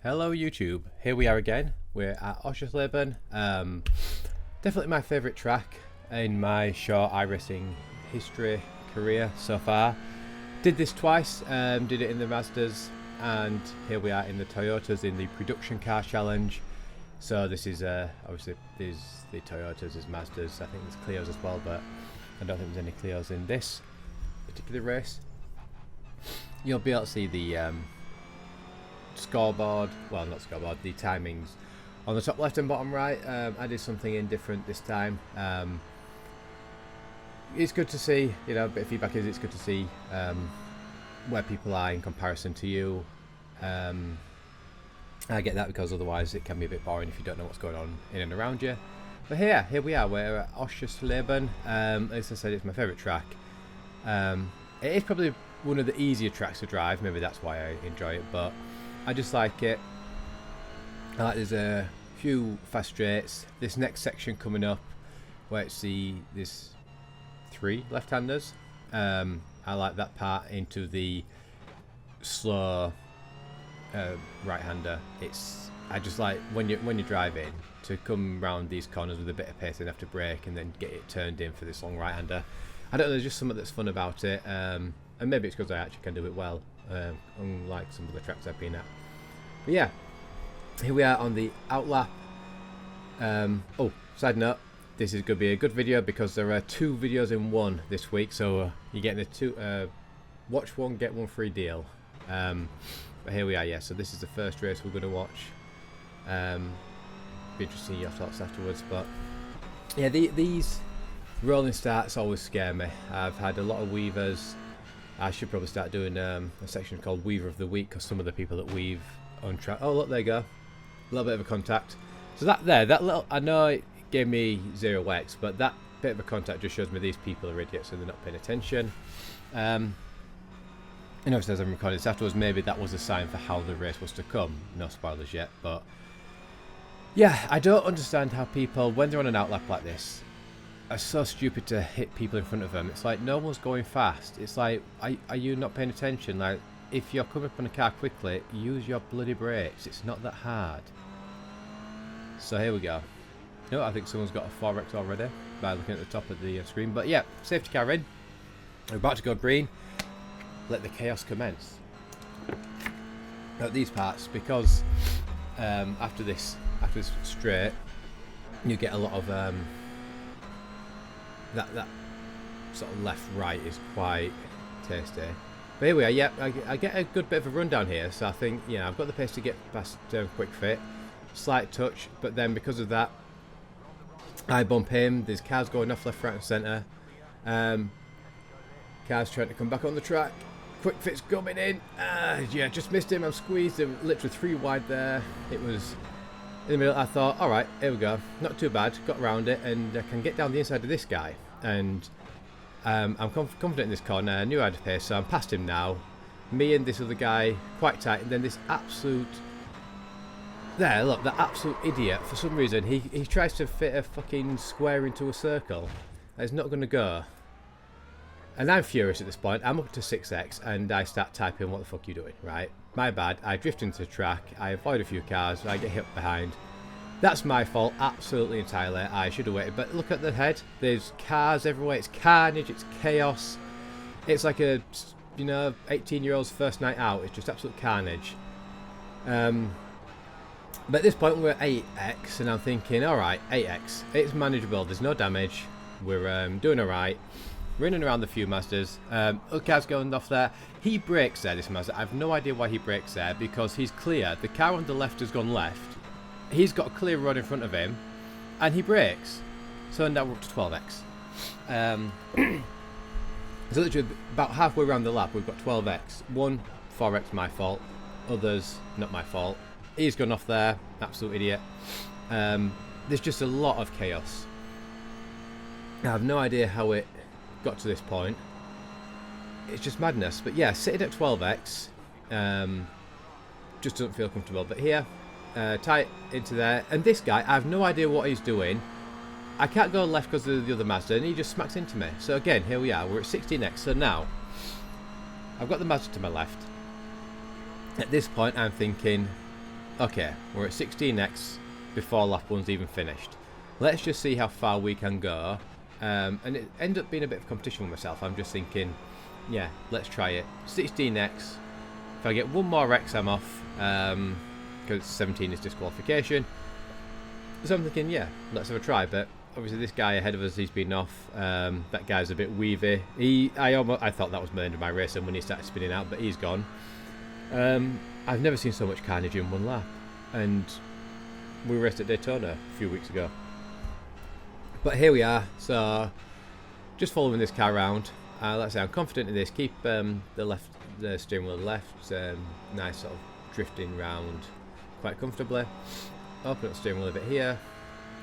Hello YouTube, here we are again. We're at Oschersleben. Definitely my favourite track in my short iRacing history career so far. Did this twice, did it in the Mazdas, and here we are in the Toyotas in the production car challenge. So this is obviously there's the Toyotas, there's Mazdas, I think there's Clios as well, but I don't think there's any Clios in this particular race. You'll be able to see the scoreboard, well not scoreboard, the timings on the top left and bottom right. I did something indifferent this time. It's good to see, you know, a bit of feedback is it's good to see where people are in comparison to you. I get that because otherwise it can be a bit boring if you don't know what's going on in and around you. But here we are, we're at Oschersleben. As I said, it's my favourite track. It is probably one of the easier tracks to drive, maybe that's why I enjoy it, but I just like it. There's a few fast straights. This next section coming up, where it's this three left-handers. I like that part into the slow right-hander. I just like when you're driving to come round these corners with a bit of pace and have to brake and then get it turned in for this long right-hander. I don't know. There's just something that's fun about it, and maybe it's because I actually can do it well, unlike some of the tracks I've been at. But yeah, here we are on the outlap. Oh, side note, this is going to be a good video because there are two videos in one this week, so you're getting watch one get one free deal. But here we are, yeah. So this is the first race we're going to watch. Be interesting to see your thoughts afterwards, but yeah, these rolling starts always scare me. I've had a lot of weavers. I should probably start doing a section called Weaver of the Week, because some of the people that weave on track. Oh look, there you go, a little bit of a contact. So that little, I know it gave me 0x, but that bit of a contact just shows me these people are idiots and they're not paying attention. And obviously as I'm recording this afterwards, maybe that was a sign for how the race was to come. No spoilers yet, but yeah, I don't understand how people, when they're on an outlap like this, are so stupid to hit people in front of them. It's like no one's going fast. It's like, are you not paying attention? Like, if you're coming up on a car quickly, use your bloody brakes. It's not that hard. So here we go. No, I think someone's got a 4X already by looking at the top of the screen. But yeah, safety car in. We're about to go green. Let the chaos commence. At these parts, because after this straight, you get a lot of that sort of left right is quite tasty. But here we are. Yeah, I get a good bit of a rundown here, so I think, yeah, I've got the pace to get past quick fit, slight touch, but then because of that I bump him. There's cars going off left, right and centre. Cars trying to come back on the track. Quick fit's coming in. Yeah, just missed him. I'm squeezed him, literally 3 wide there. It was in the middle. I thought, alright, here we go, not too bad. Got around it and I can get down the inside of this guy, and I'm confident in this corner. I knew I had a pace, so I'm past him now. Me and this other guy quite tight, and then this absolute, there, look, that absolute idiot, for some reason he tries to fit a fucking square into a circle. It's not going to go. And I'm furious at this point. I'm up to 6x and I start typing, what the fuck are you doing, right? My bad. I drift into the track, I avoid a few cars, I get hit behind. That's my fault, absolutely entirely. I should have waited. But look at the head. There's cars everywhere. It's carnage. It's chaos. It's like a, you know, 18-year-old's first night out. It's just absolute carnage. But at this point we're at 8x, and I'm thinking, all right, 8x. It's manageable. There's no damage. We're doing all right. Running around the few Mazdas. Other car's going off there. He brakes there, this Mazda. I have no idea why he brakes there, because he's clear. The car on the left has gone left. He's got a clear road in front of him, and he brakes. So now we're up to 12x. So literally about halfway around the lap, we've got 12x. 1, 4x my fault. Others, not my fault. He's gone off there, absolute idiot. There's just a lot of chaos. I have no idea how it got to this point. It's just madness. But yeah, sitting at 12x just doesn't feel comfortable. But here, tight into there, and this guy, I have no idea what he's doing. I can't go left because of the other Mazda, and he just smacks into me. So again, here we are, we're at 16x. So now I've got the Mazda to my left. At this point I'm thinking, okay, we're at 16x before lap 1's even finished. Let's just see how far we can go. And it ended up being a bit of competition with myself. I'm just thinking, yeah, let's try it. 16x. If I get one more X, I'm off. Because 17 is disqualification. So I'm thinking, yeah, let's have a try. But obviously this guy ahead of us, he's been off. That guy's a bit weavy. I thought that was my end of my race and when he started spinning out, but he's gone. I've never seen so much carnage in one lap. And we raced at Daytona a few weeks ago. But here we are, so just following this car around. Let's say I'm confident in this. Keep the steering wheel left, nice sort of drifting round quite comfortably. Open up the steering wheel a bit here,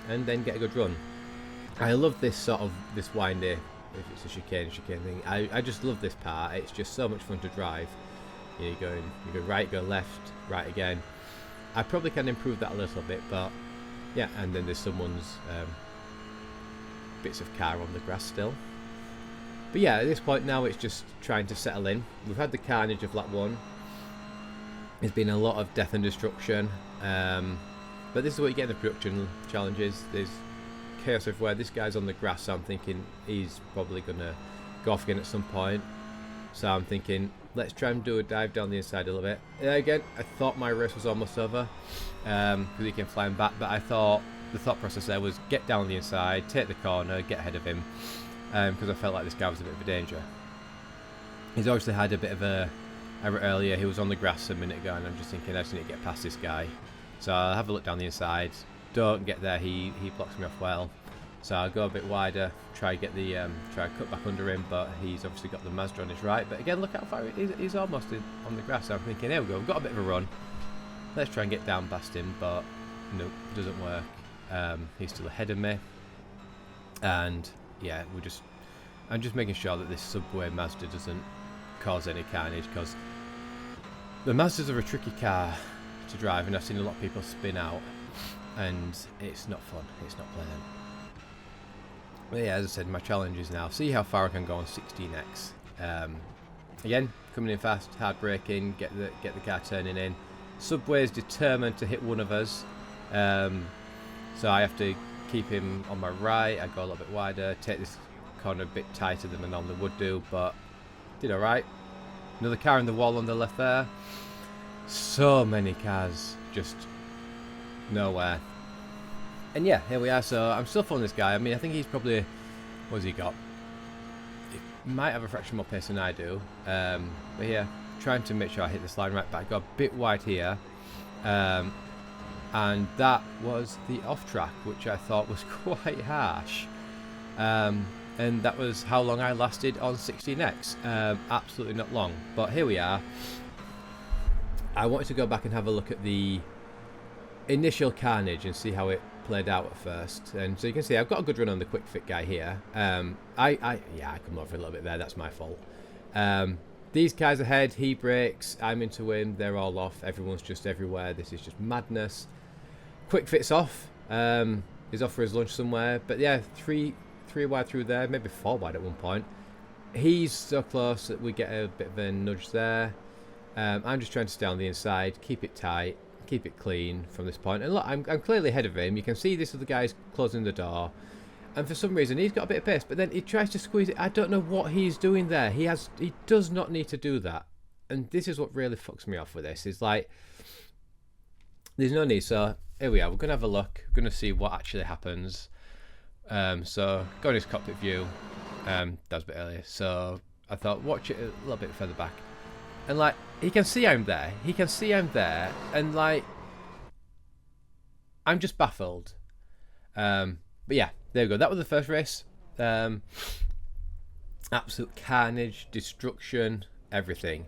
and then get a good run. I love this sort of windy, if it's a chicane thing. I just love this part. It's just so much fun to drive. You go right, go left, right again. I probably can improve that a little bit, but yeah. And then there's someone's bits of car on the grass still. But yeah, at this point now it's just trying to settle in. We've had the carnage of lap 1. There's been a lot of death and destruction. But this is what you get in the production challenges. There's chaos everywhere. This guy's on the grass, so I'm thinking he's probably going to go off again at some point. So I'm thinking, let's try and do a dive down the inside a little bit. Again, I thought my race was almost over because he came flying back, but I thought the thought process there was get down the inside, take the corner, get ahead of him, because I felt like this guy was a bit of a danger. He's obviously had a bit of a error earlier. He was on the grass a minute ago, and I'm just thinking I just need to get past this guy. So I'll have a look down the inside. Don't get there. He blocks me off well. So I'll go a bit wider, try cut back under him, but he's obviously got the Mazda on his right. But again, look how far he's almost on the grass. So I'm thinking, here we go, we've got a bit of a run. Let's try and get down past him, but no, it doesn't work. He's still ahead of me, and yeah, I'm just making sure that this Subway Mazda doesn't cause any carnage, because the Mazdas are a tricky car to drive, and I've seen a lot of people spin out, and it's not fun. It's not pleasant. But yeah, as I said, my challenge is now see how far I can go on 16x. Again, coming in fast, hard braking, get the car turning in. Subway is determined to hit one of us, so I have to keep him on my right. I go a little bit wider, take this corner a bit tighter than I normally would do, but did alright. Another car in the wall on the left there. So many cars, just nowhere. And yeah, here we are. So I'm still following this guy. I mean, I think he's probably, what's he got? He might have a fraction more pace than I do. But yeah, trying to make sure I hit this line right back. Got a bit wide here. And that was the off track, which I thought was quite harsh. And that was how long I lasted on 16x. Absolutely not long. But here we are. I wanted to go back and have a look at the initial carnage and see how it played out at first. And so you can see I've got a good run on the quick fit guy here. I come over a little bit there. That's my fault. These guys ahead, he brakes, I'm into him, they're all off, everyone's just everywhere. This is just madness. Quick fit's off. He's off for his lunch somewhere. But yeah, three wide through there, maybe 4 wide at one point. He's so close that we get a bit of a nudge there. I'm just trying to stay on the inside, keep it tight, keep it clean from this point. And look, I'm clearly ahead of him. You can see this other guy's closing the door. And for some reason, he's got a bit of pace, but then he tries to squeeze it. I don't know what he's doing there. He does not need to do that. And this is what really fucks me off with this. Is like, there's no need. So here we are. We're going to have a look. We're going to see what actually happens. So go in his cockpit view. That was a bit earlier. So I thought, watch it a little bit further back. And like, he can see I'm there. He can see I'm there. And like, I'm just baffled. But yeah, there we go. That was the first race. Absolute carnage, destruction, everything.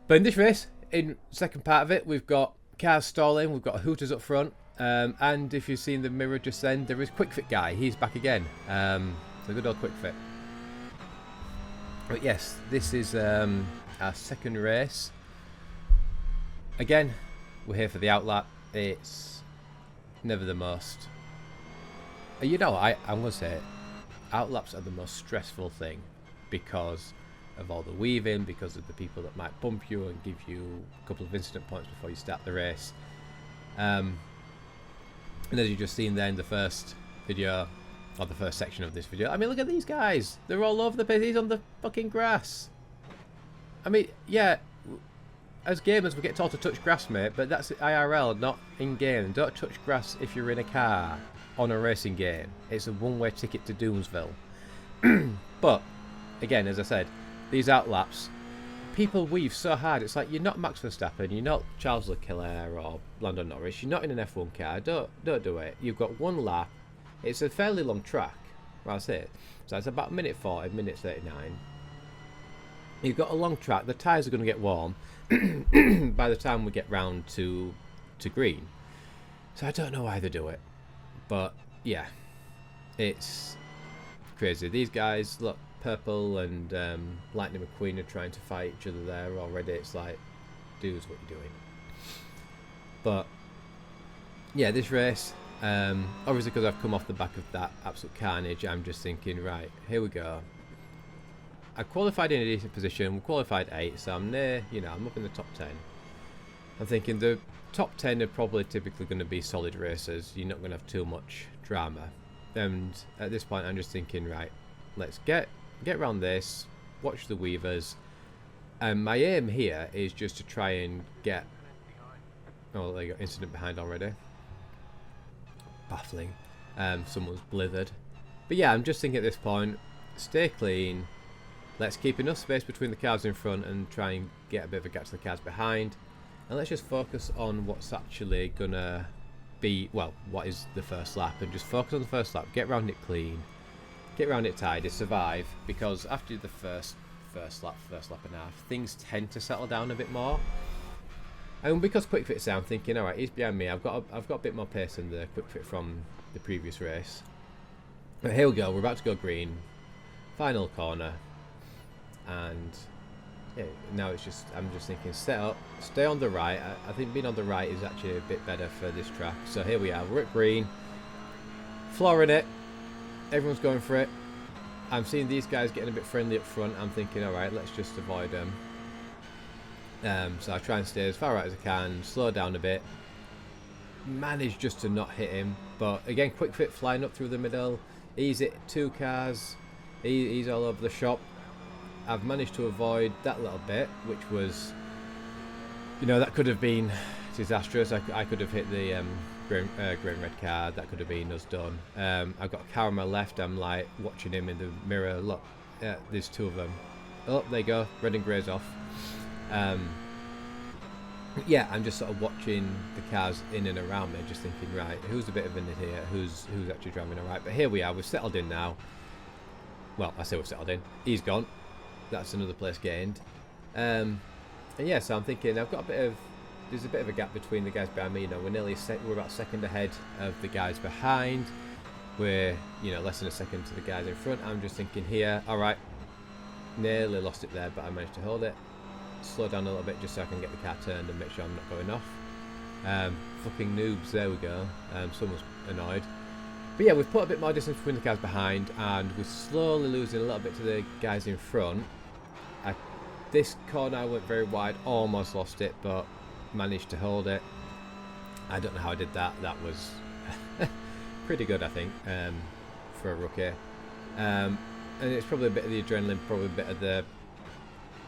But in this race, in second part of it, we've got cars stalling. We've got Hooters up front. And if you've seen the mirror just then, there is Quick Fit guy. He's back again. The good old Quick Fit. But yes, this is our second race. Again, we're here for the outlap. It's never the most. You know, I'm going to say it. Outlaps are the most stressful thing because of all the weaving, because of the people that might bump you and give you a couple of incident points before you start the race. And as you just seen there in the first video, or the first section of this video, I mean, look at these guys. They're all over the place. He's on the fucking grass. I mean, yeah, as gamers we get told to touch grass, mate, but that's IRL, not in-game. Don't touch grass if you're in a car on a racing game. It's a one-way ticket to Doomsville. But, again, as I said, these outlaps, people weave so hard. It's like, you're not Max Verstappen, you're not Charles Leclerc or Lando Norris, you're not in an F1 car. Don't do it. You've got one lap. It's a fairly long track. Well, that's it. So it's about minute 40, minute 39. You've got a long track. The tyres are going to get warm by the time we get round to green. So I don't know why they do it. But, yeah. It's crazy. These guys, look, Purple and Lightning McQueen are trying to fight each other there already. It's like, dudes, what you doing? But, yeah, this race, obviously because I've come off the back of that absolute carnage, I'm just thinking, right, here we go. I qualified in a decent position, we qualified 8, so I'm near, you know, I'm up in the top 10. I'm thinking the top 10 are probably typically going to be solid racers. You're not going to have too much drama. And at this point I'm just thinking, right, let's get around this, watch the weavers, and my aim here is just to try and get, oh, there you go, incident behind already, baffling. Someone's blithered, but yeah, I'm just thinking at this point, stay clean, let's keep enough space between the cars in front and try and get a bit of a gap to the cars behind, and let's just focus on what's actually gonna be, well, what is the first lap, and just focus on the first lap, get around it clean, get around it tidy, survive, because after the first lap and a half, things tend to settle down a bit more. And because Quick Fit's there, I'm thinking, alright, he's behind me, I've got a bit more pace than the Quick Fit from the previous race. But here we go, we're about to go green, final corner, and yeah, now it's just, I'm just thinking, set up, stay on the right. I think being on the right is actually a bit better for this track. So here we are, we're at green, flooring it, everyone's going for it. I'm seeing these guys getting a bit friendly up front. I'm thinking, alright, let's just avoid them. So I try and stay as far out as I can, slow down a bit, manage just to not hit him, but again, Quick Fit flying up through the middle, he's hit 2 cars, he's all over the shop. I've managed to avoid that little bit, which was, you know, that could have been disastrous. I could have hit the green red car. That could have been us done. I've got a car on my left. I'm like watching him in the mirror. Look, there's 2 of them. Oh, there you go. Red and grey's off. Yeah, I'm just sort of watching the cars in and around me, just thinking, right, who's a bit of an idiot? Who's actually driving all right? But here we are. We've settled in now. Well, I say we've settled in. He's gone. That's another place gained. And yeah, so I'm thinking there's a bit of a gap between the guys behind me. You know, we're about a second ahead of the guys behind. We're, you know, less than a second to the guys in front. I'm just thinking here, all right, nearly lost it there, but I managed to hold it. Slow down a little bit just so I can get the car turned and make sure I'm not going off. Fucking noobs, there we go. Someone's annoyed. But yeah, we've put a bit more distance between the cars behind, and we're slowly losing a little bit to the guys in front. This corner I went very wide, almost lost it, but managed to hold it. I don't know how I did that. That was pretty good, I think, for a rookie. And it's probably a bit of the adrenaline, probably a bit of the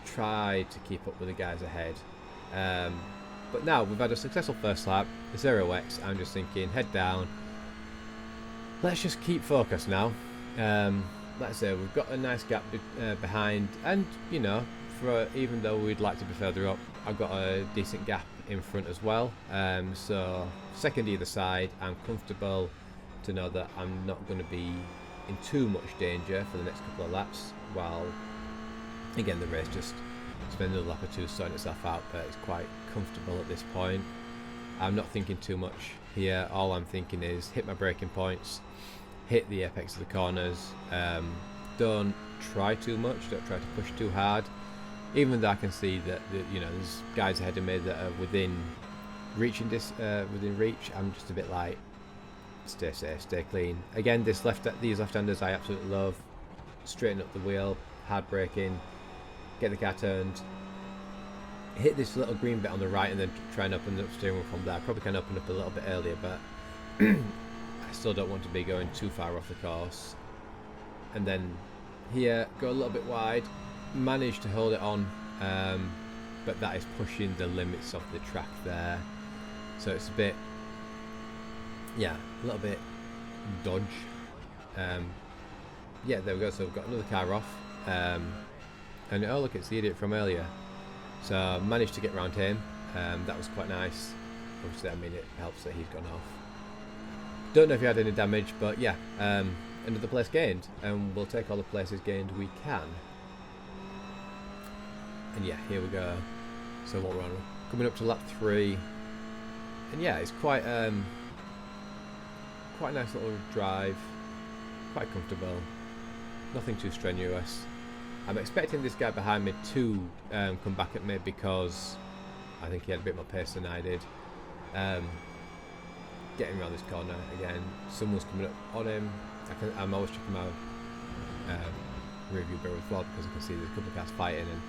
try to keep up with the guys ahead. But now we've had a successful first lap, 0x. I'm just thinking, head down. Let's just keep focused now. Like I say, we've got a nice gap behind, and you know, even though we'd like to be further up, I've got a decent gap in front as well. So second either side, I'm comfortable to know that I'm not going to be in too much danger for the next couple of laps, while again the race just spends another lap or 2 sorting itself out, but it's quite comfortable at this point. I'm not thinking too much here. All I'm thinking is hit my braking points, hit the apex of the corners, don't try too much, don't try to push too hard, even though I can see that you know, there's guys ahead of me that are within reach. I'm just a bit like, stay safe, stay clean. Again, these left-handers I absolutely love. Straighten up the wheel, hard braking, get the car turned, hit this little green bit on the right, and then try and open up steering wheel from there. Probably can open up a little bit earlier, but I still don't want to be going too far off the course. And then here, go a little bit wide, manage to hold it on, but that is pushing the limits of the track there. So it's a bit, yeah, a little bit dodge. Yeah, there we go. So we've got another car off, and oh look, it's the idiot from earlier. So I managed to get around him. That was quite nice. Obviously, I mean, it helps that he's gone off. Don't know if he had any damage, but yeah, another place gained, and we'll take all the places gained we can. And yeah, here we go. So what we're on, coming up to lap 3, and yeah, it's quite quite a nice little drive, quite comfortable, nothing too strenuous. I'm expecting this guy behind me to come back at me because I think he had a bit more pace than I did. Getting around this corner again, someone's coming up on him. I'm always checking my review mirror as well because I can see there's a couple of cars fighting, and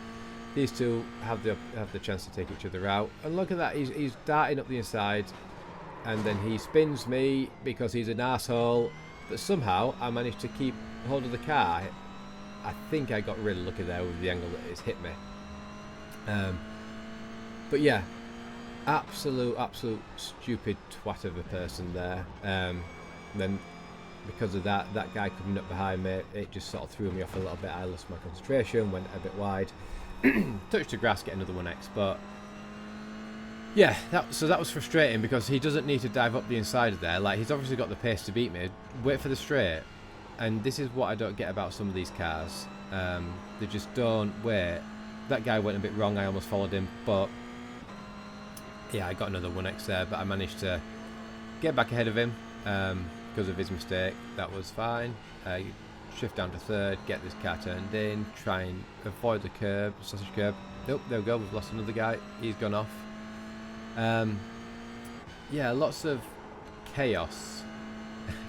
these two have the chance to take each other out. And look at that, he's darting up the inside, and then he spins me because he's an asshole. But somehow I managed to keep hold of the car. I think I got really lucky there with the angle that it's hit me. But yeah, absolute stupid twat of a person there. Then because of that guy coming up behind me, it just sort of threw me off a little bit. I lost my concentration, went a bit wide, touched the grass, get another 1x. But yeah, that was frustrating because he doesn't need to dive up the inside of there. Like, he's obviously got the pace to beat me. Wait for the straight. And this is what I don't get about some of these cars. They just don't wait. That guy went a bit wrong. I almost followed him, but yeah, I got another 1x there. But I managed to get back ahead of him because of his mistake. That was fine. Shift down to third, get this car turned in, try and avoid the curb, sausage curb. Nope, there we go. We've lost another guy. He's gone off. Yeah, lots of chaos.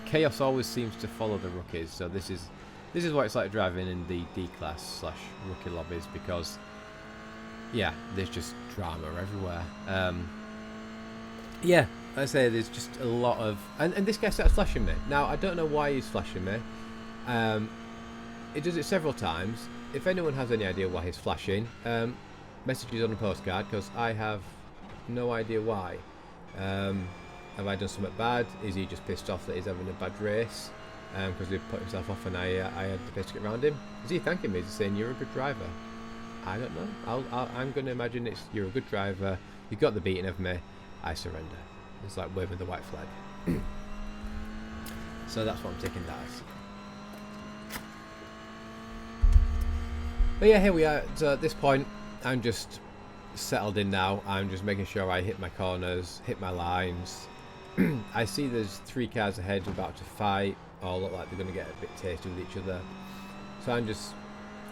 Chaos always seems to follow the rookies, so this is what it's like driving in the D-class / rookie lobbies, because yeah, there's just drama everywhere. Yeah, I say there's just a lot of, and this guy starts flashing me. Now I don't know why he's flashing me. It does it several times. If anyone has any idea why he's flashing, messages on a postcard, because I have no idea why. Have I done something bad? Is he just pissed off that he's having a bad race because he put himself off and I had the pace to get around him? Is he thanking me? Is he saying you're a good driver? I don't know. I'm going to imagine it's you're a good driver. You got the beating of me. I surrender. It's like waving the white flag. So that's what I'm taking that as. But yeah, here we are. So at this point, I'm just settled in now. I'm just making sure I hit my corners, hit my lines. I see there's 3 cars ahead about to fight, or look like they're going to get a bit tasty with each other. So I'm just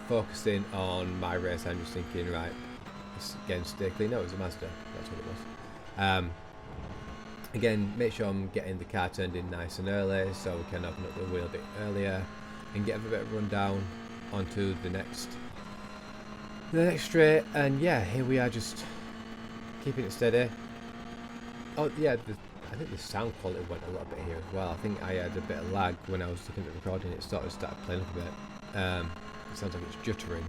focusing on my race. I'm just thinking, right, again, stay clean. No, it was a Mazda. That's what it was. Again, make sure I'm getting the car turned in nice and early so we can open up the wheel a bit earlier and get a bit of run down onto the next straight. And yeah, here we are, just keeping it steady. Oh yeah, I think the sound quality went a little bit here as well. I think I had a bit of lag when I was looking at the recording. It sort of started playing up a bit. It sounds like it's juttering.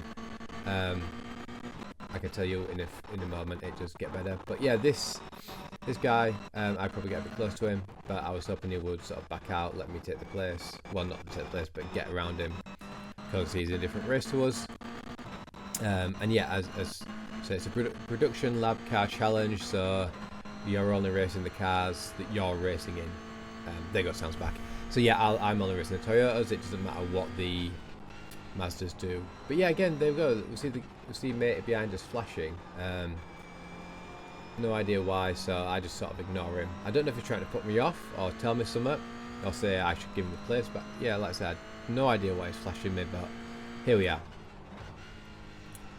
I can tell you in a moment it does get better. But yeah, this guy, I'd probably get a bit close to him, but I was hoping he would sort of back out, let me take the place. Well, not take the place, but get around him, because he's in a different race to us. And yeah, so it's a production lab car challenge, so you're only racing the cars that you're racing in. There you go, sounds back. So yeah, I'm only racing the Toyotas. It doesn't matter what the Mazdas do. But yeah, again, there we go. We see mate behind us flashing. No idea why, so I just sort of ignore him. I don't know if he's trying to put me off or tell me something, or say I should give him the place. But yeah, like I said, no idea why he's flashing me. But here we are.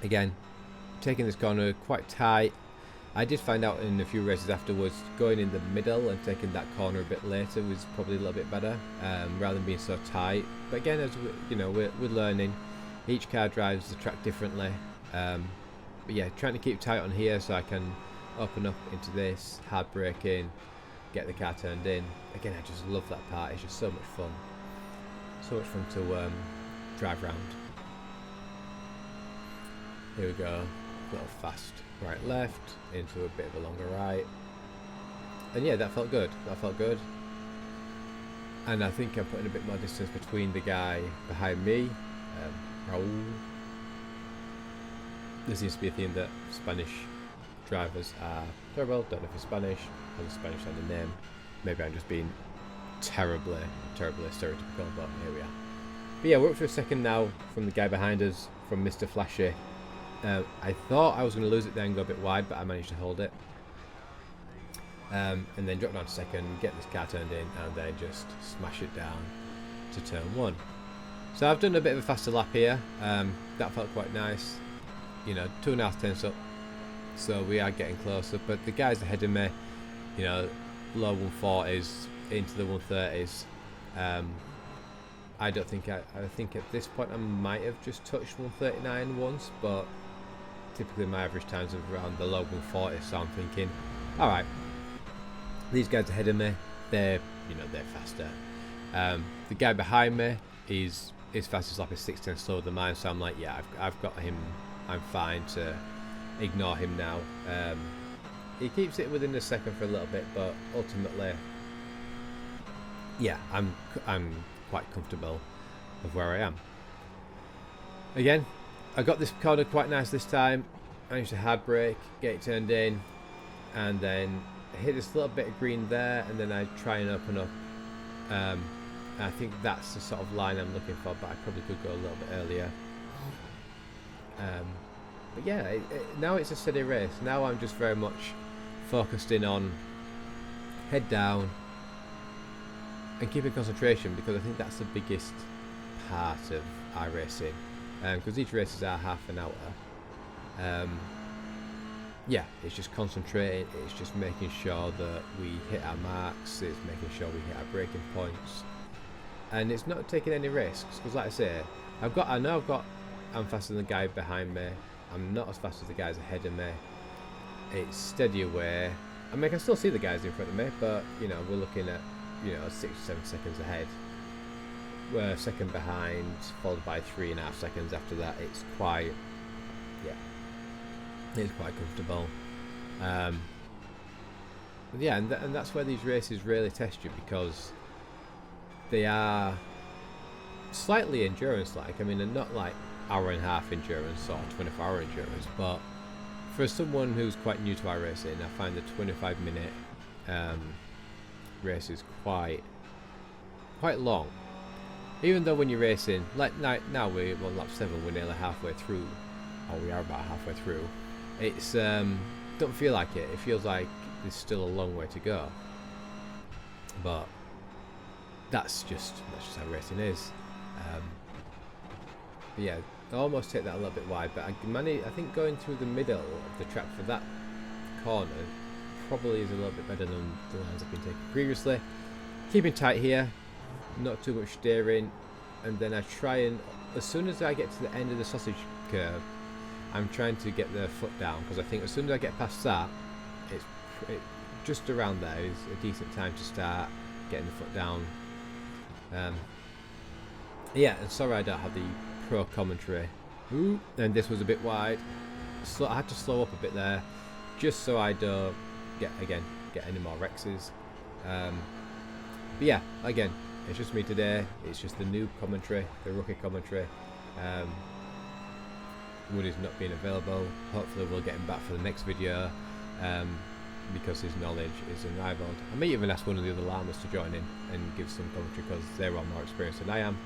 Again, taking this corner quite tight. I did find out in a few races afterwards, going in the middle and taking that corner a bit later was probably a little bit better, rather than being so tight. But again, as we're learning, each car drives the track differently. But yeah, trying to keep tight on here so I can open up into this, hard braking, get the car turned in. Again, I just love that part. It's just so much fun. So much fun to drive round. Here we go. A little fast right left into a bit of a longer right. And yeah, that felt good. That felt good. And I think I'm putting a bit more distance between the guy behind me, Raul. There seems to be a theme that Spanish drivers are terrible. Don't know if it's Spanish, has a Spanish sounding name. Maybe I'm just being terribly stereotypical, but here we are. But yeah, we're up to a second now from the guy behind us, from Mr. Flashy. I thought I was going to lose it there and go a bit wide, but I managed to hold it. And then drop down to second, get this car turned in, and then just smash it down to turn one. So I've done a bit of a faster lap here. That felt quite nice. You know, 2.5 tenths up. So we are getting closer, but the guys ahead of me, you know, low 140s into the 130s. I don't think I think at this point I might have just touched 139 once, but typically my average times are around the low 140s. So I'm thinking, all right, these guys ahead of me, they're faster. The guy behind me is his fastest lap is 6 tenths slower than mine, so I'm like, yeah, I've got him. I'm fine to ignore him now. He keeps it within a second for a little bit, but ultimately, yeah, I'm quite comfortable of where I am. Again, I got this corner quite nice this time. Managed to hard brake, get it turned in, and then hit this little bit of green there, and then I try and open up. I think that's the sort of line I'm looking for, but I probably could go a little bit earlier. But yeah, now it's a steady race. Now I'm just very much focused in on head down and keeping concentration, because I think that's the biggest part of iRacing, because each races are half an hour. Yeah, it's just concentrating, it's just making sure that we hit our marks, it's making sure we hit our braking points, and it's not taking any risks, because like I say, I'm faster than the guy behind me. I'm not as fast as the guys ahead of me. It's steady away. I mean, I can still see the guys in front of me, but you know, we're looking at 6 or 7 seconds ahead. We're second behind, followed by 3.5 seconds after that. It's quite comfortable. Yeah, and that's where these races really test you, because they are slightly endurance-like. I mean, they're not like hour-and-a-half endurance or 24-hour endurance, but for someone who's quite new to iRacing, I find the 25-minute race is quite long. Even though when you're racing, like now we're on lap 7, we're nearly halfway through, or we are about halfway through. It's don't feel like it. It feels like there's still a long way to go. But that's just how racing is. But yeah, I almost hit that a little bit wide, but I think going through the middle of the track for that corner probably is a little bit better than the lines I've been taking previously. Keeping tight here, not too much steering, and then I try and, as soon as I get to the end of the sausage curve, I'm trying to get the foot down, because I think as soon as I get past that, it's just around there is a decent time to start getting the foot down. Yeah, and sorry I don't have the pro commentary. Ooh, and this was a bit wide. I had to slow up a bit there, just so I don't get any more Rexes. But yeah, again, it's just me today. It's just the noob commentary, the rookie commentary. Woody's not being available. Hopefully we'll get him back for the next video, because his knowledge is unrivaled. I may even ask one of the other llamas to join in and give some commentary, because they're all more experienced than I am,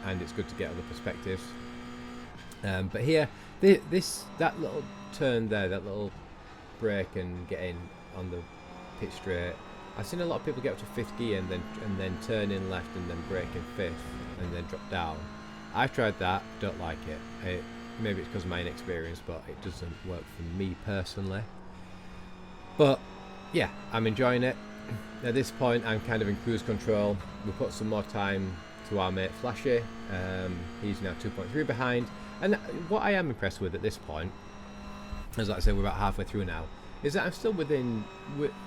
and it's good to get other perspectives. But here, that little turn there, that little break and getting on the pit straight, I've seen a lot of people get up to 5th gear and then turn in left and then brake in 5th and then drop down. I've tried that, don't like it. Maybe it's because of my inexperience, but it doesn't work for me personally. But yeah, I'm enjoying it. At this point, I'm kind of in cruise control. We put some more time to our mate Flashy. He's now 2.3 behind. And what I am impressed with at this point, as like I say, we're about halfway through now, is that I'm still within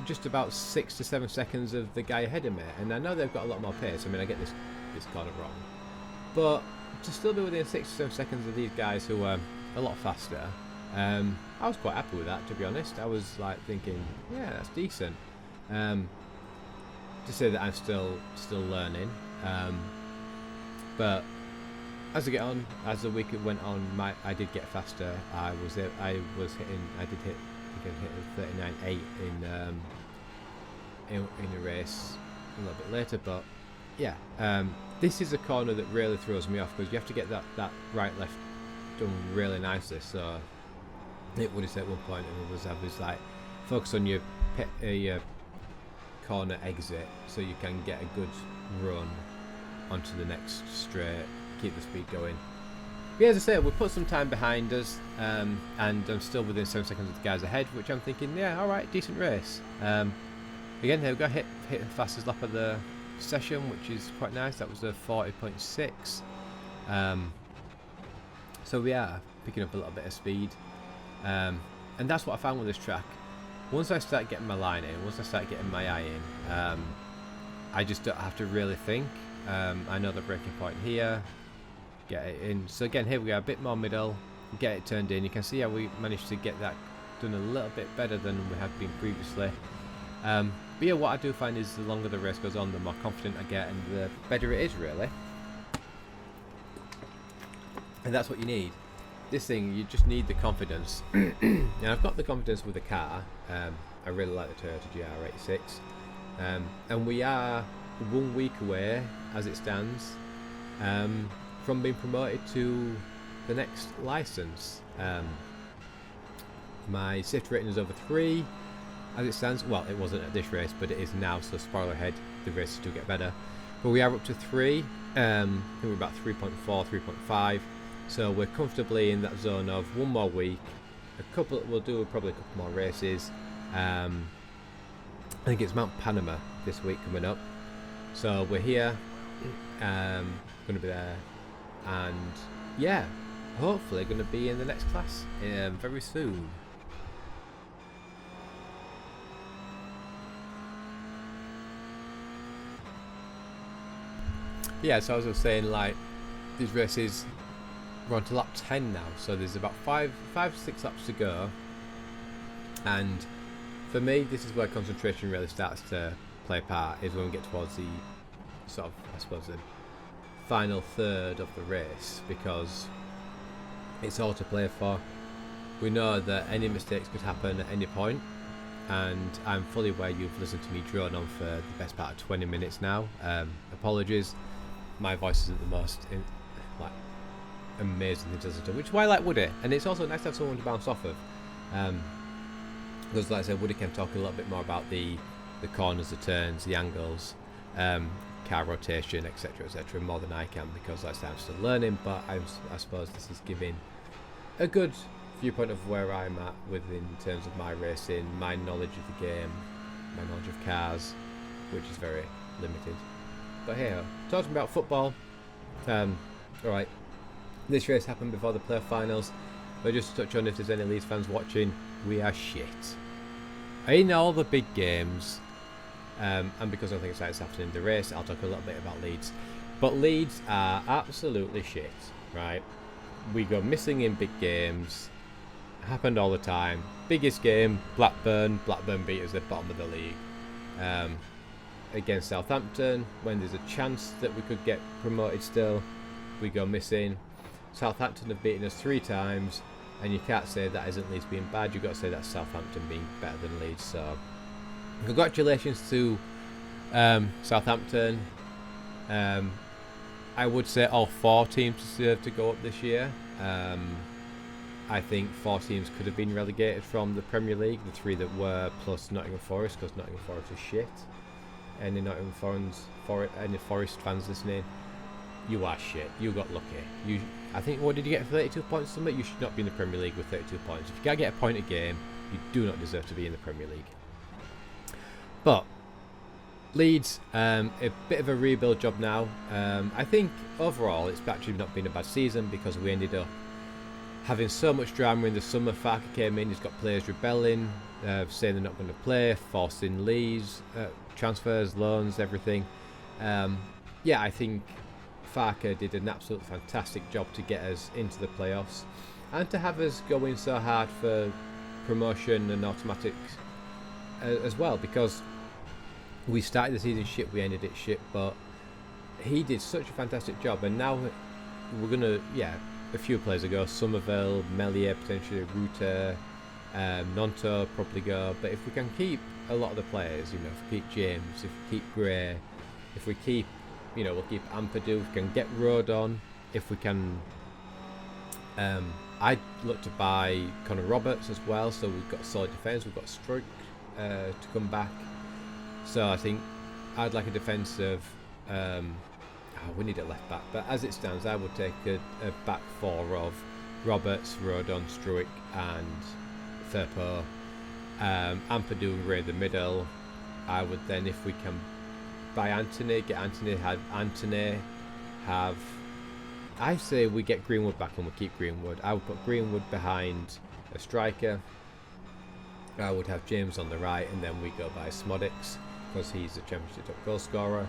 just about 6 to 7 seconds of the guy ahead of me. And I know they've got a lot more pace. I mean, I get this corner wrong. But to still be within 6 to 7 seconds of these guys who are a lot faster, I was quite happy with that, to be honest. I was like thinking, yeah, that's decent. To say that I'm still learning. But as I get on, as the week went on, I did get faster. I did hit 39.8 in a race a little bit later. But yeah, this is a corner that really throws me off because you have to get that right left done really nicely. So it would have said at one point, and others have is like focus on your corner exit so you can get a good run onto the next straight, keep the speed going. But yeah, as I say, we put some time behind us, and I'm still within 7 seconds of the guys ahead, which I'm thinking, yeah, alright, decent race. Again, here we go, hit the fastest lap of the session, which is quite nice. That was a 40.6. So we are picking up a little bit of speed, and that's what I found with this track. Once I start getting my line in, once I start getting my eye in, I just don't have to really think. I know the braking point here, get it in. So again, here we are, a bit more middle, get it turned in. You can see how we managed to get that done a little bit better than we had been previously. But yeah, what I do find is the longer the race goes on, the more confident I get and the better it is, really. And that's what you need. This thing, you just need the confidence. Now I've got the confidence with the car. I really like the Toyota GR86, and we are 1 week away, as it stands, from being promoted to the next license. My safety rating is over 3, as it stands. Well, it wasn't at this race, but it is now. So spoiler ahead, the races do get better. But we are up to 3. I think we're about 3.4, 3.5. So we're comfortably in that zone of 1 more week. We'll do probably a couple more races. I think it's Mount Panama this week coming up. So we're here, going to be there, and yeah, hopefully going to be in the next class very soon. Yeah, so as I was saying, like, these races, we're on to lap 10 now, so there's about 5 to 6 laps to go, and for me, this is where concentration really starts to play a part, is when we get towards the sort of, I suppose, the final third of the race, because it's all to play for. We know that any mistakes could happen at any point, and I'm fully aware you've listened to me drone on for the best part of 20 minutes now. Apologies, my voice isn't the most amazing thing to listen to, which is why I like Woody, and it's also nice to have someone to bounce off of, because like I said, Woody can talk a little bit more about the corners, the turns, the angles, car rotation, etc, more than I can, because like I said, I'm still learning, but I suppose this is giving a good viewpoint of where I'm at within terms of my racing, my knowledge of the game, my knowledge of cars, which is very limited. But here, talking about football, alright, this race happened before the playoff finals, but just to touch on, if there's any Leeds fans watching, we are shit. In all the big games, and because I think it's exciting happening in the race, I'll talk a little bit about Leeds. But Leeds are absolutely shit, right? We go missing in big games, happened all the time. Biggest game, Blackburn beat us at the bottom of the league. Against Southampton, when there's a chance that we could get promoted still, we go missing. Southampton have beaten us 3 times, and you can't say that isn't Leeds being bad. You've got to say that's Southampton being better than Leeds. So congratulations to Southampton. I would say all 4 teams deserve to go up this year. I think 4 teams could have been relegated from the Premier League, the 3 that were, plus Nottingham Forest, because Nottingham Forest is shit. Any any Forest fans listening, you are shit. You got lucky. I think, what did you get, 32 points or something? You should not be in the Premier League with 32 points. If you can't get a point a game, you do not deserve to be in the Premier League. But Leeds, a bit of a rebuild job now. I think overall it's actually not been a bad season, because we ended up having so much drama in the summer. Farke came in, he's got players rebelling, saying they're not going to play, forcing leaves, transfers, loans, everything. Yeah, I think Farke did an absolute fantastic job to get us into the playoffs and to have us going so hard for promotion and automatics as well, because we started the season shit, we ended it shit, but he did such a fantastic job. And now we're gonna, a few players ago, Somerville, Melier, potentially Ruter, Nonto probably go, but if we can keep a lot of the players, if we keep James, if we keep Gray, if we keep, we'll keep Ampadu, if we can get Rodon, if we can, I'd look to buy Connor Roberts as well, so we've got solid defence, we've got Struik to come back, so I think I'd like a defensive, we need a left back, but as it stands I would take a back four of Roberts, Rodon, Struik and Firpo, Ampadu and Ray in the middle. I would then, if we can buy Anthony, get Anthony, have I say we get Greenwood back and we keep Greenwood. I would put Greenwood behind a striker. I would have James on the right, and then we go by Smodics because he's the Championship top goal scorer.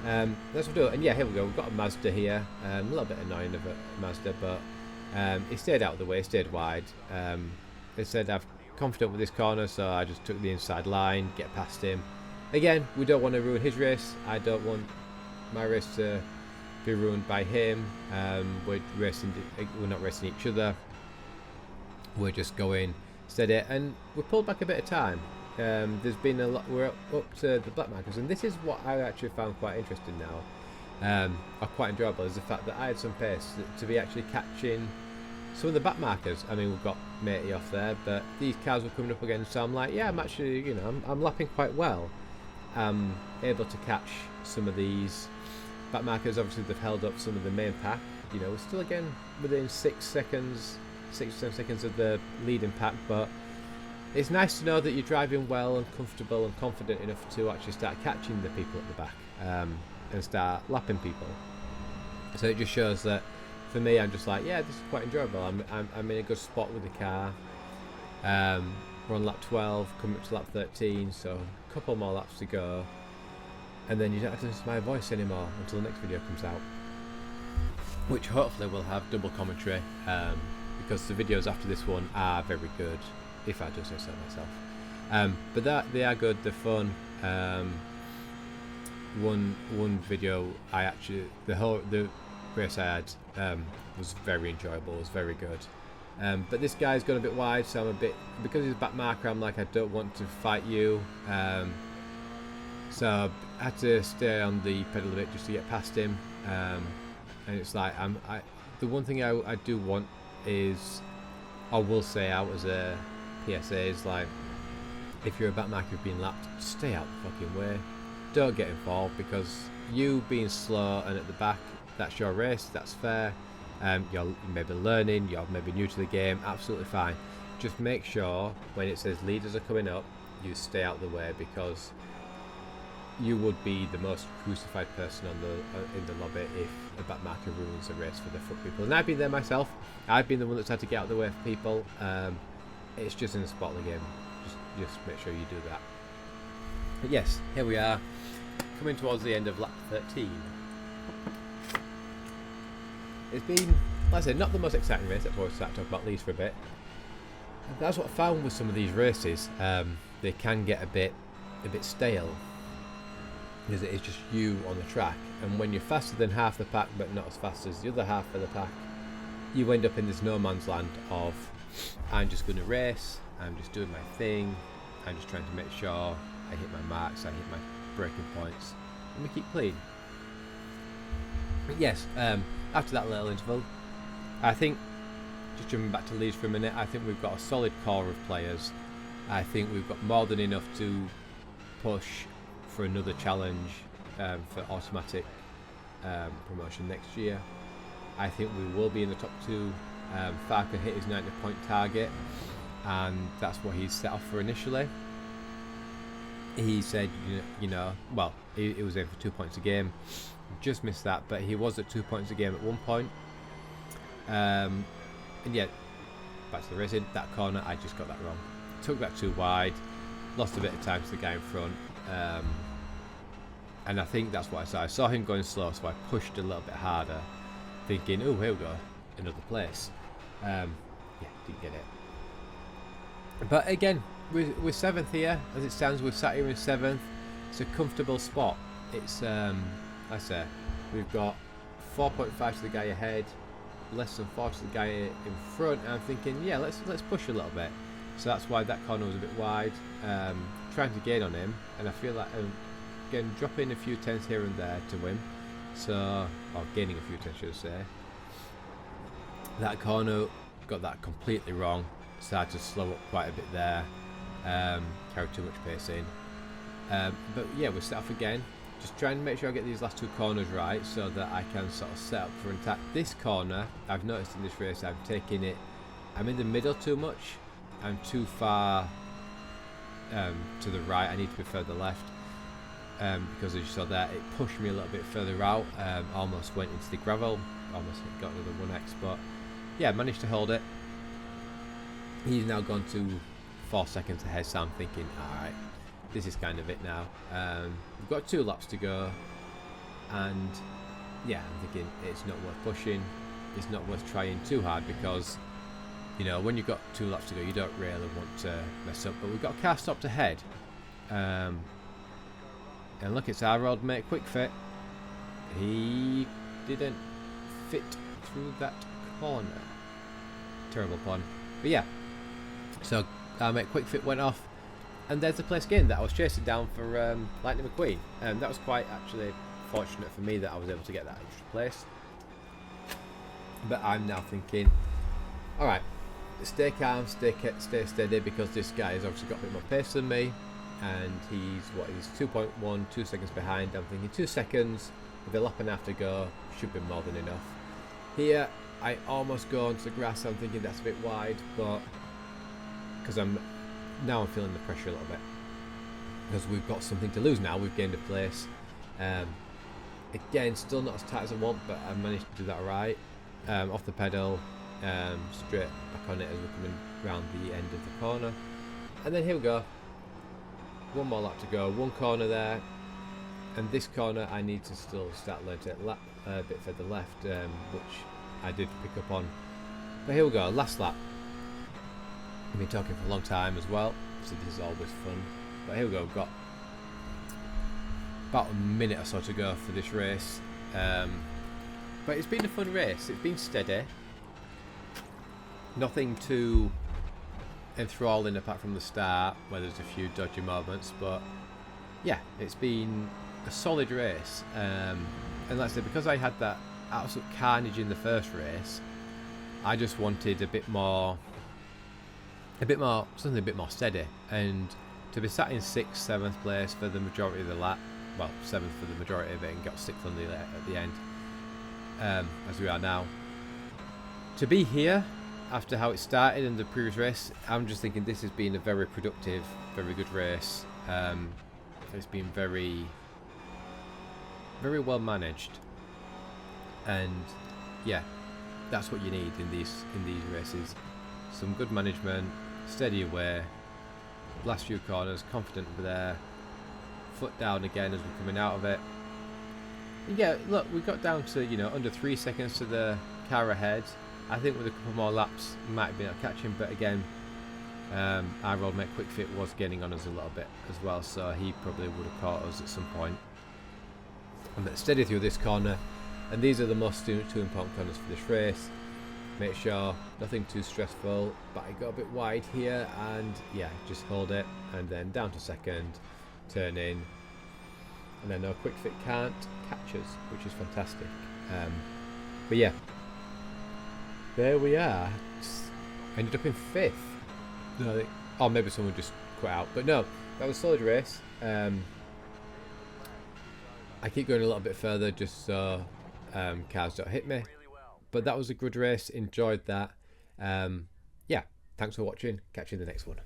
That's what we'll do. And yeah, here we go. We've got a Mazda here. A little bit annoying of a Mazda, but he stayed out of the way, stayed wide. They said I'm confident with this corner, so I just took the inside line, get past him. Again, we don't want to ruin his race. I don't want my race to be ruined by him. We're not racing each other. We're just going steady, and we pulled back a bit of time. There's been a lot. We're up to the black markers, and this is what I actually found quite interesting now, or quite enjoyable, is the fact that I had some pace to be actually catching some of the back markers. I mean, we've got Matey off there, but these cars were coming up again, so I'm like, yeah, I'm actually, I'm lapping quite well. I'm able to catch some of these back markers. Obviously, they've held up some of the main pack. We're still again within 6 seconds, 6 or 7 seconds of the leading pack, but it's nice to know that you're driving well and comfortable and confident enough to actually start catching the people at the back and start lapping people. So it just shows that for me, I'm just like, yeah, this is quite enjoyable. I'm in a good spot with the car. We're on lap 12, coming up to lap 13, so a couple more laps to go, and then you don't have to listen to my voice anymore until the next video comes out, which hopefully will have double commentary, because the videos after this one are very good, if I do say so myself. But they are good, they're fun. One video, the race I had was very enjoyable, was very good. But this guy's gone a bit wide, so I'm a bit, because he's a back marker, I'm like, I don't want to fight you. So I had to stay on the pedal a bit just to get past him. And it's like, the one thing I do want is, I will say out as a PSA, is like, if you're a back marker being lapped, stay out the fucking way. Don't get involved, because you being slow and at the back, that's your race, that's fair. You're maybe learning, you're maybe new to the game, absolutely fine. Just make sure when it says leaders are coming up, you stay out of the way, because you would be the most crucified person in the lobby if a back marker ruins a race for the front people. And I've been there myself. I've been the one that's had to get out of the way for people. It's just in the spot of the game. Just make sure you do that. But yes, here we are, coming towards the end of lap 13. It's been, like I said, not the most exciting race. That's why I started talking about Leeds for a bit. And that's what I found with some of these races. They can get a bit stale, because it is just you on the track. And when you're faster than half the pack, but not as fast as the other half of the pack, you end up in this no man's land of, I'm just going to race, I'm just doing my thing, I'm just trying to make sure I hit my marks, I hit my braking points, and we keep clean. But yes, after that little interval, I think, just jumping back to Leeds for a minute, I think we've got a solid core of players. I think we've got more than enough to push for another challenge for automatic promotion next year. I think we will be in the top 2. Farke hit his 90-point target, and that's what he's set off for initially. He said, well, he was aiming for 2 points a game. Just missed that, but he was at 2 points a game at one point. And yet, back to the racing. That corner, I just got that wrong. Took that too wide, lost a bit of time to the guy in front, and I think that's what I saw. I saw him going slow, so I pushed a little bit harder, thinking, oh, here we go, another place. Yeah, didn't get it. But again, we're 7th here, as it stands. We've sat here in 7th. It's a comfortable spot. It's, I say, we've got 4.5 to the guy ahead, less than 4 to the guy in front. And I'm thinking, yeah, let's push a little bit. So that's why that corner was a bit wide. Trying to gain on him, and I feel like again dropping a few tenths here and there to win. So, or gaining a few tenths, should I say. That corner got that completely wrong. Started to slow up quite a bit there. Carried too much pace in. But yeah, we'll set off again. Just trying to make sure I get these last 2 corners right so that I can sort of set up for an attack. This corner, I've noticed in this race, I'm taking it, I'm in the middle too much. I'm too far to the right. I need to be further left. Because as you saw there, it pushed me a little bit further out. Almost went into the gravel. Almost got another 1x, but yeah, managed to hold it. He's now gone to 4 seconds ahead, so I'm thinking, alright, this is kind of it now. We've got 2 laps to go, and yeah, I'm thinking it's not worth pushing. It's not worth trying too hard, because you know, when you've got 2 laps to go, you don't really want to mess up. But we've got a car stopped ahead. And look, it's our old mate Quick Fit. He didn't fit through that corner. Terrible pun. But yeah. So our mate Quick Fit went off. And there's the place again that I was chasing down for Lightning McQueen. And that was quite actually fortunate for me that I was able to get that extra place. But I'm now thinking, alright, stay calm, stay steady, because this guy has obviously got a bit more pace than me, and he's 2.1, 2 seconds behind. I'm thinking 2 seconds with a lap and a half to go should be more than enough. Here I almost go onto the grass. I'm thinking that's a bit wide, but because I'm feeling the pressure a little bit, because we've got something to lose now. We've gained a place. Again, still not as tight as I want, but I managed to do that right. Off the pedal, straight back on it as we're coming round the end of the corner, and then here we go. 1 more lap to go, 1 corner there, and this corner I need to still start learning to lap a bit further left, which I did pick up on. But here we go, last lap. I've been talking for a long time as well, so this is always fun. But here we go, we've got about a minute or so to go for this race. But it's been a fun race. It's been steady. Nothing too enthralling apart from the start, where there's a few dodgy moments. But yeah, it's been a solid race. And like I said, because I had that absolute carnage in the first race, I just wanted something a bit more steady. And to be sat in 6th, 7th place for the majority of the lap, well, 7th for the majority of it, and got 6th at the end. As we are now, to be here after how it started in the previous race, I'm just thinking this has been a very productive, very good race. It's been very, very well managed, and yeah, that's what you need in these races. Some good management, steady away, last few corners, confident over there, foot down again as we're coming out of it. Yeah, look, we got down to, under 3 seconds to the car ahead. I think with a couple more laps, we might be able to catch him, but again, our old mate Quick Fit was getting on us a little bit as well, so he probably would have caught us at some point. But steady through this corner, and these are the most two important corners for this race. Make sure nothing too stressful, but I got a bit wide here, and yeah, just hold it, and then down to 2nd, turn in. And then no Quick Fit can't catch us, which is fantastic. But yeah, there we are. Ended up in 5th. No, or maybe someone just quit out. But no, that was a solid race. I keep going a little bit further just so cars don't hit me. But that was a good race. Enjoyed that. Yeah, thanks for watching. Catch you in the next one.